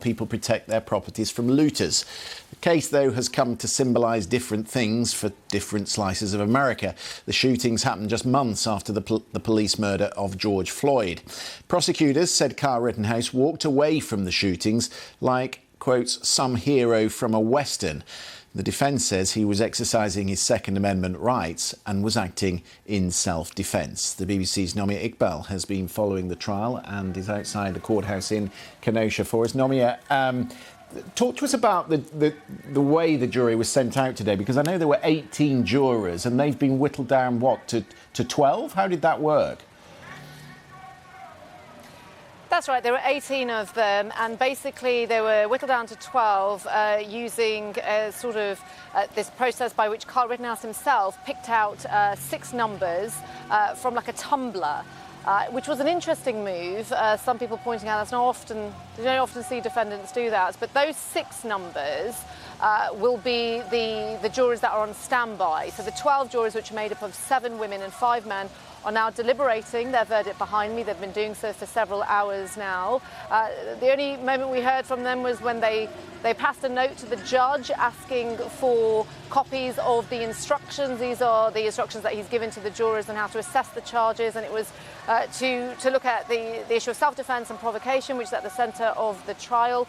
people protect their properties from looters. The case, though, has come to symbolise different things for different slices of America. The shootings happened just months after the police murder of George Floyd. Prosecutors said Kyle Rittenhouse walked away from the shootings like, quotes, some hero from a Western. The defence says he was exercising his Second Amendment rights and was acting in self-defence. The BBC's Nomia Iqbal has been following the trial and is outside the courthouse in Kenosha for us. Nomia, talk to us about the way the jury was sent out today, because I know there were 18 jurors and they've been whittled down, what, to 12? How did that work? That's right, there were 18 of them, and basically they were whittled down to 12 using this process by which Kyle Rittenhouse himself picked out 6 numbers from like a tumbler, which was an interesting move. Some people pointing out you don't often see defendants do that, but those 6 numbers will be the jurors that are on standby. So the 12 jurors, which are made up of 7 women and 5 men, are now deliberating their verdict behind me. They've been doing so for several hours now. The only moment we heard from them was when they passed a note to the judge asking for copies of the instructions. These are the instructions that he's given to the jurors on how to assess the charges, and it was to look at the issue of self-defence and provocation, which is at the centre of the trial.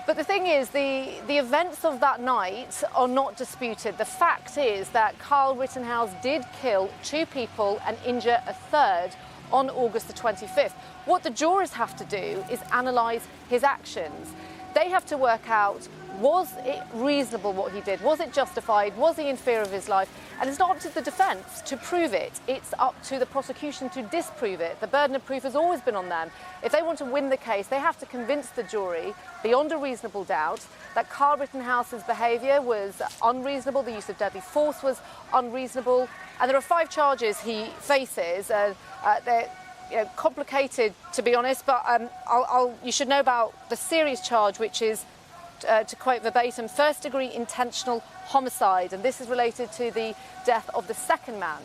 But the thing is, the events of that night are not disputed. The fact is that Kyle Rittenhouse did kill 2 people and injure a 3rd on August the 25th. What the jurors have to do is analyse his actions. They have to work out, was it reasonable what he did? Was it justified? Was he in fear of his life? And it's not up to the defence to prove it. It's up to the prosecution to disprove it. The burden of proof has always been on them. If they want to win the case, they have to convince the jury, beyond a reasonable doubt, that Kyle Rittenhouse's behaviour was unreasonable, the use of deadly force was unreasonable. And there are 5 charges he faces. They're complicated, to be honest, but you should know about the serious charge, which is, to quote verbatim, first-degree intentional homicide. And this is related to the death of the 2nd man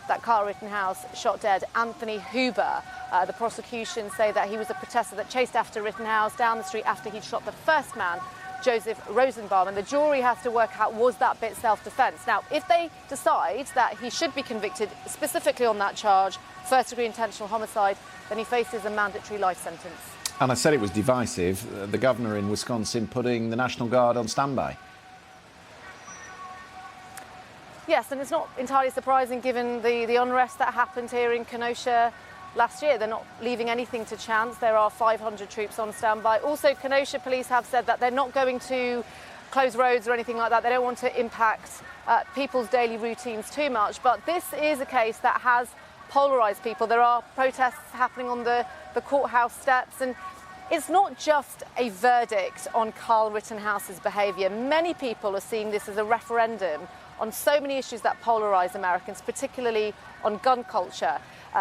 that Kyle Rittenhouse shot dead, Anthony Huber. The prosecution say that he was a protester that chased after Rittenhouse down the street after he'd shot the 1st man, Joseph Rosenbaum. And the jury has to work out, was that bit self-defence? Now, if they decide that he should be convicted specifically on that charge, first-degree intentional homicide, then he faces a mandatory life sentence. And I said it was divisive. The governor in Wisconsin putting the National Guard on standby. Yes, and it's not entirely surprising given the unrest that happened here in Kenosha last year. They're not leaving anything to chance. There are 500 troops on standby. Also, Kenosha police have said that they're not going to close roads or anything like that. They don't want to impact people's daily routines too much. But this is a case that has polarised people. There are protests happening on the courthouse steps, and it's not just a verdict on Kyle Rittenhouse's behaviour. Many people are seeing this as a referendum on so many issues that polarise Americans, particularly on gun culture.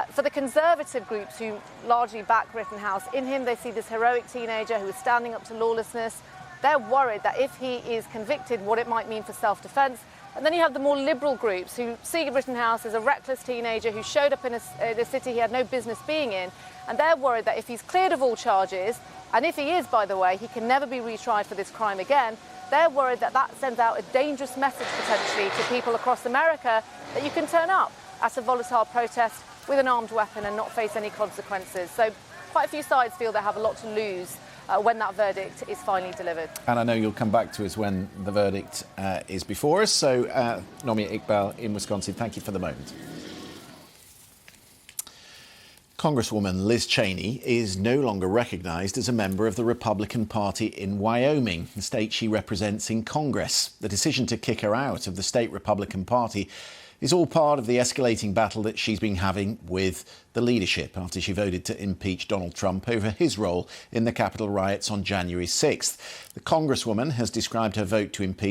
For the conservative groups who largely back Rittenhouse, in him they see this heroic teenager who is standing up to lawlessness. They're worried that if he is convicted, what it might mean for self-defence. And then you have the more liberal groups who see Rittenhouse as a reckless teenager who showed up in a city he had no business being in. And they're worried that if he's cleared of all charges, and if he is, by the way, he can never be retried for this crime again, they're worried that that sends out a dangerous message potentially to people across America that you can turn up at a volatile protest with an armed weapon and not face any consequences. So quite a few sides feel they have a lot to lose when that verdict is finally delivered. And I know you'll come back to us when the verdict is before us. So, Nomia Iqbal in Wisconsin, thank you for the moment. Congresswoman Liz Cheney is no longer recognised as a member of the Republican Party in Wyoming, the state she represents in Congress. The decision to kick her out of the state Republican Party is all part of the escalating battle that she's been having with the leadership after she voted to impeach Donald Trump over his role in the Capitol riots on January 6th. The Congresswoman has described her vote to impeach